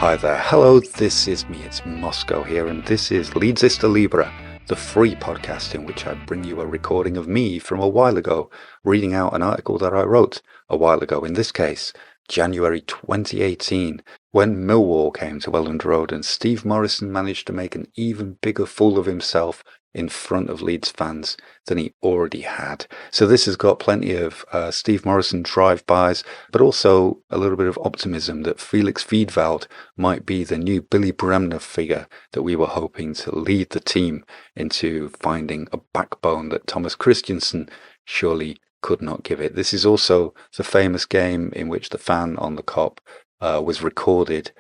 Hi there, hello, this is me, it's Moscow here, and this is Leedsista Libre, the free podcast in which I bring you a recording of me from a while ago, reading out an article that I wrote a while ago, in this case, January 2018, when Millwall came to Elland Road and Steve Morison managed to make an even bigger fool of himself in front of Leeds fans than he already had. So this has got plenty of Steve Morison drive-bys, but also a little bit of optimism that Felix Wiedwald might be the new Billy Bremner figure that we were hoping to lead the team into finding a backbone that Thomas Christiansen surely could not give it. This is also the famous game in which the fan on the Kop was recorded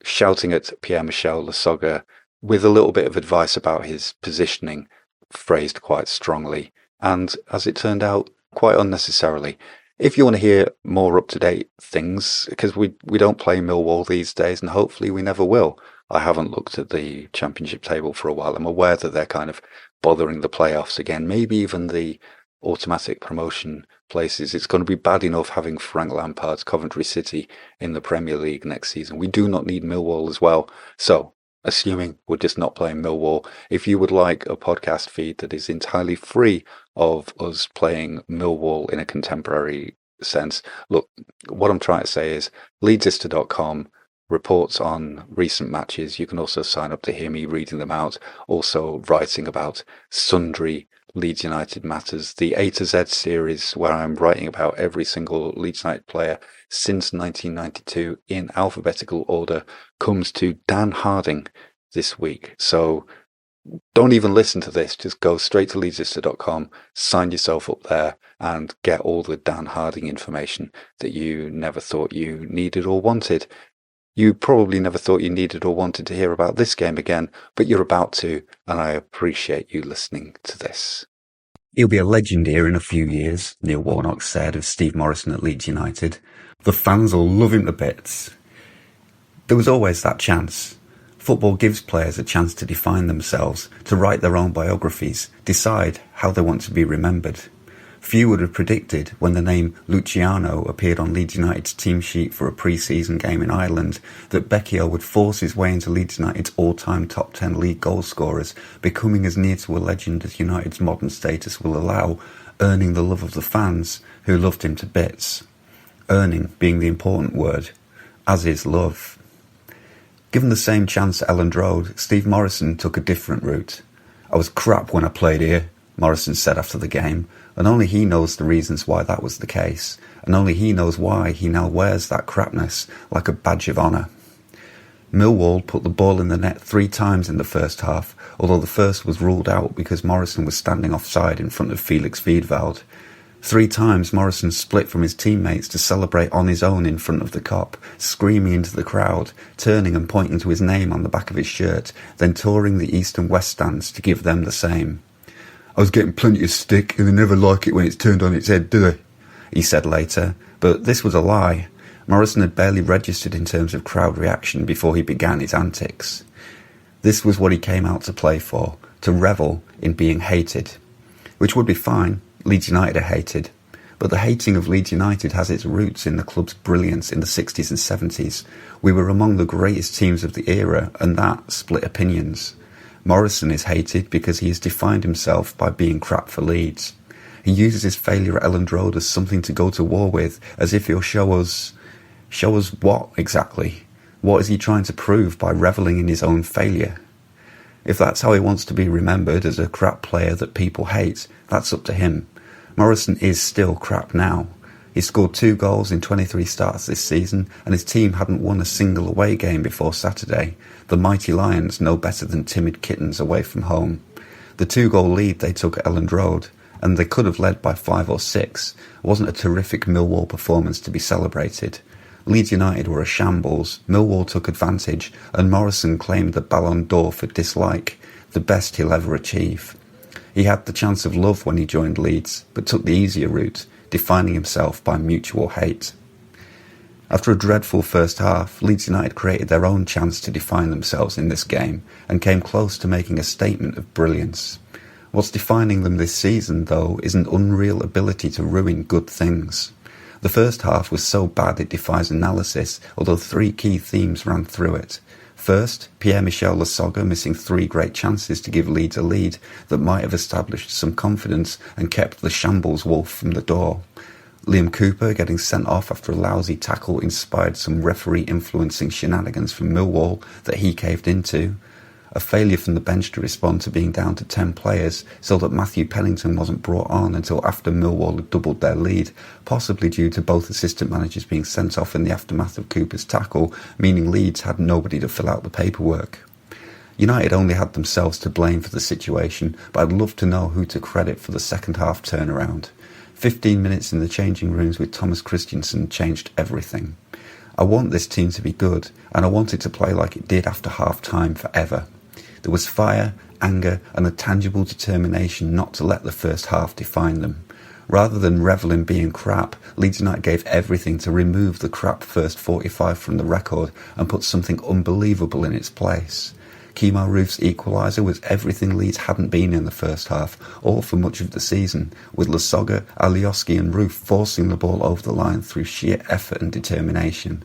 shouting at Pierre-Michel Lasogga with a little bit of advice about his positioning, phrased quite strongly, and as it turned out, quite unnecessarily. If you want to hear more up-to-date things, because we don't play Millwall these days, and hopefully we never will. I haven't looked at the championship table for a while. I'm aware that they're kind of bothering the playoffs again, maybe even the automatic promotion places. It's going to be bad enough having Frank Lampard's Coventry City in the Premier League next season. We do not need Millwall as well. So, assuming we're just not playing Millwall, if you would like a podcast feed that is entirely free of us playing Millwall in a contemporary sense, look, what I'm trying to say is Leedsista.com reports on recent matches. You can also sign up to hear me reading them out, also writing about sundry Leeds United matters. The A to Z series, where I'm writing about every single Leeds United player since 1992 in alphabetical order, comes to Dan Harding this week. So don't even listen to this. Just go straight to Leedsista.com, sign yourself up there, and get all the Dan Harding information that you never thought you needed or wanted. You probably never thought you needed or wanted to hear about this game again, but you're about to, and I appreciate you listening to this. He'll be a legend here in a few years, Neil Warnock said of Steve Morison at Leeds United. The fans will love him to bits. There was always that chance. Football gives players a chance to define themselves, to write their own biographies, decide how they want to be remembered. Few would have predicted, when the name Luciano appeared on Leeds United's team sheet for a pre-season game in Ireland, that Becchio would force his way into Leeds United's all-time top 10 league goal scorers, becoming as near to a legend as United's modern status will allow, earning the love of the fans, who loved him to bits. Earning being the important word, as is love. Given the same chance at Elland Road, Steve Morison took a different route. "I was crap when I played here," Morison said after the game, and only he knows the reasons why that was the case, and only he knows why he now wears that crapness like a badge of honour. Millwall put the ball in the net 3 times in the first half, although the first was ruled out because Morison was standing offside in front of Felix Wiedwald. 3 times Morison split from his teammates to celebrate on his own in front of the Kop, screaming into the crowd, turning and pointing to his name on the back of his shirt, then touring the east and west stands to give them the same. "I was getting plenty of stick, and they never like it when it's turned on its head, do they?" he said later. But this was a lie. Morison had barely registered in terms of crowd reaction before he began his antics. This was what he came out to play for, to revel in being hated. Which would be fine. Leeds United are hated. But the hating of Leeds United has its roots in the club's brilliance in the 60s and 70s. We were among the greatest teams of the era, and that split opinions. Morison is hated because he has defined himself by being crap for Leeds. He uses his failure at Elland Road as something to go to war with, as if he'll show us... Show us what, exactly? What is he trying to prove by revelling in his own failure? If that's how he wants to be remembered, as a crap player that people hate, that's up to him. Morison is still crap now. He scored 2 goals in 23 starts this season, and his team hadn't won a single away game before Saturday. The mighty Lions no better than timid kittens away from home. The 2-goal lead they took at Elland Road, and they could have led by 5 or 6, wasn't a terrific Millwall performance to be celebrated. Leeds United were a shambles, Millwall took advantage, and Morison claimed the Ballon d'Or for dislike, the best he'll ever achieve. He had the chance of love when he joined Leeds, but took the easier route, defining himself by mutual hate. After a dreadful first half, Leeds United created their own chance to define themselves in this game, and came close to making a statement of brilliance. What's defining them this season, though, is an unreal ability to ruin good things. The first half was so bad it defies analysis, although three key themes ran through it. First, Pierre-Michel Lasogga missing three great chances to give Leeds a lead that might have established some confidence and kept the shambles wolf from the door. Liam Cooper getting sent off after a lousy tackle inspired some referee-influencing shenanigans from Millwall that he caved into. A failure from the bench to respond to being down to 10 players so that Matthew Pennington wasn't brought on until after Millwall had doubled their lead, possibly due to both assistant managers being sent off in the aftermath of Cooper's tackle, meaning Leeds had nobody to fill out the paperwork. United only had themselves to blame for the situation, but I'd love to know who to credit for the second half turnaround. 15 minutes in the changing rooms with Thomas Christiansen changed everything. I want this team to be good, and I want it to play like it did after half-time forever. There was fire, anger, and a tangible determination not to let the first half define them. Rather than revel in being crap, Leeds United gave everything to remove the crap first 45 from the record and put something unbelievable in its place. Kemar Roof's equaliser was everything Leeds hadn't been in the first half, or for much of the season, with Lasogga, Alioski and Roof forcing the ball over the line through sheer effort and determination.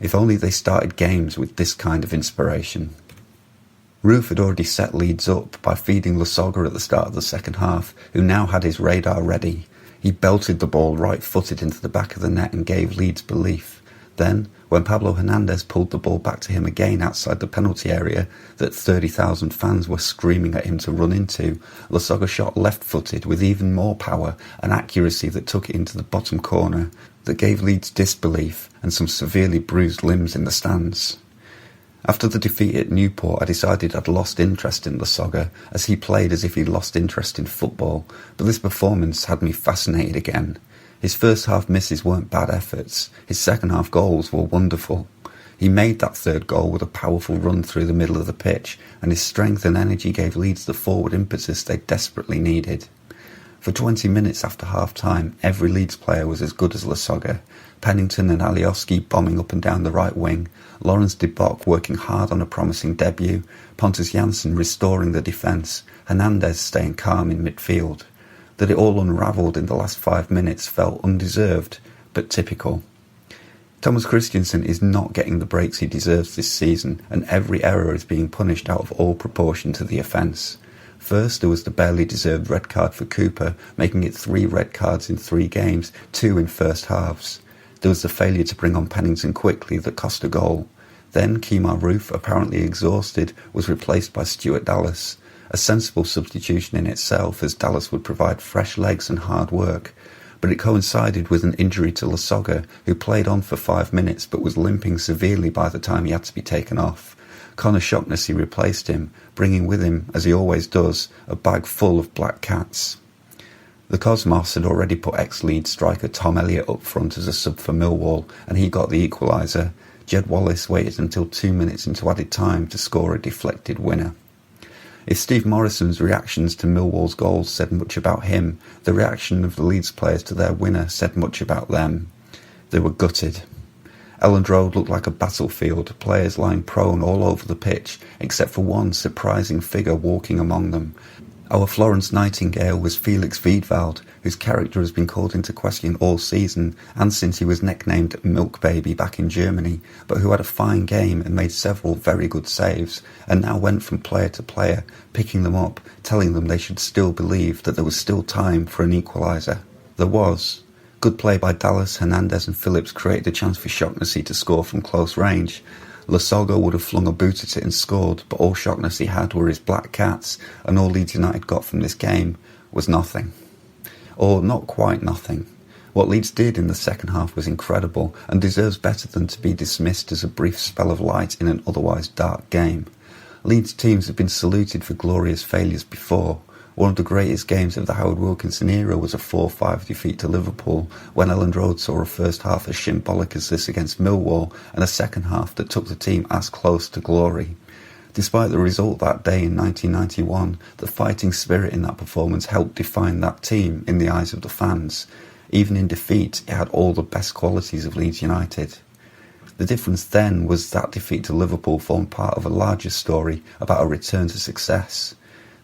If only they started games with this kind of inspiration. Roof had already set Leeds up by feeding Lasogga at the start of the second half, who now had his radar ready. He belted the ball right-footed into the back of the net and gave Leeds belief. Then, when Pablo Hernandez pulled the ball back to him again outside the penalty area that 30,000 fans were screaming at him to run into, Lasogga shot left-footed with even more power and accuracy that took it into the bottom corner, that gave Leeds disbelief and some severely bruised limbs in the stands. After the defeat at Newport, I decided I'd lost interest in Lasogga, as he played as if he'd lost interest in football, but this performance had me fascinated again. His first half misses weren't bad efforts, his second half goals were wonderful. He made that third goal with a powerful run through the middle of the pitch, and his strength and energy gave Leeds the forward impetus they desperately needed. For 20 minutes after half-time, every Leeds player was as good as Lasogga. Pennington and Alioski bombing up and down the right wing, Lawrence de Bock working hard on a promising debut, Pontus Jansson restoring the defence, Hernandez staying calm in midfield. That it all unravelled in the last 5 minutes felt undeserved, but typical. Thomas Christiansen is not getting the breaks he deserves this season, and every error is being punished out of all proportion to the offence. First, there was the barely deserved red card for Cooper, making it 3 red cards in 3 games, 2 in first halves. There was the failure to bring on Pennington quickly that cost a goal. Then Kemar Roof, apparently exhausted, was replaced by Stuart Dallas. A sensible substitution in itself, as Dallas would provide fresh legs and hard work. But it coincided with an injury to Lasogga, who played on for 5 minutes but was limping severely by the time he had to be taken off. Conor Shaughnessy replaced him, bringing with him, as he always does, a bag full of black cats. The Cosmos had already put ex-Leeds striker Tom Elliott up front as a sub for Millwall, and he got the equaliser. Jed Wallace waited until 2 minutes into added time to score a deflected winner. If Steve Morrison's reactions to Millwall's goals said much about him, the reaction of the Leeds players to their winner said much about them. They were gutted. Elland Road looked like a battlefield, players lying prone all over the pitch, except for one surprising figure walking among them. Our Florence Nightingale was Felix Wiedwald, whose character has been called into question all season, and since he was nicknamed Milk Baby back in Germany, but who had a fine game and made several very good saves, and now went from player to player, picking them up, telling them they should still believe that there was still time for an equaliser. There was. Good play by Dallas, Hernandez and Phillips created a chance for Shaughnessy to score from close range. Lasogga would have flung a boot at it and scored, but all Shaughnessy had were his black cats, and all Leeds United got from this game was nothing. Or not quite nothing. What Leeds did in the second half was incredible, and deserves better than to be dismissed as a brief spell of light in an otherwise dark game. Leeds teams have been saluted for glorious failures before. One of the greatest games of the Howard Wilkinson era was a 4-5 defeat to Liverpool, when Elland Road saw a first half as shambolic as this against Millwall, and a second half that took the team as close to glory. Despite the result that day in 1991, the fighting spirit in that performance helped define that team in the eyes of the fans. Even in defeat, it had all the best qualities of Leeds United. The difference then was that defeat to Liverpool formed part of a larger story about a return to success.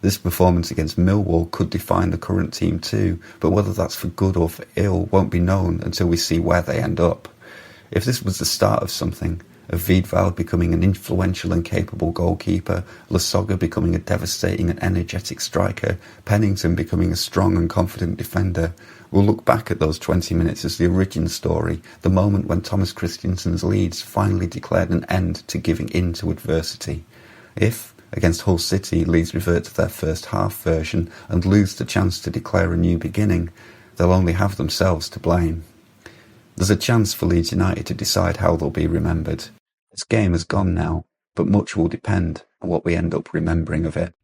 This performance against Millwall could define the current team too, but whether that's for good or for ill won't be known until we see where they end up. If this was the start of something, of Wiedwald becoming an influential and capable goalkeeper, Lasogga becoming a devastating and energetic striker, Pennington becoming a strong and confident defender, we'll look back at those 20 minutes as the origin story, the moment when Thomas Christiansen's Leeds finally declared an end to giving in to adversity. If, against Hull City, Leeds revert to their first half version and lose the chance to declare a new beginning, they'll only have themselves to blame. There's a chance for Leeds United to decide how they'll be remembered. This game has gone now, but much will depend on what we end up remembering of it.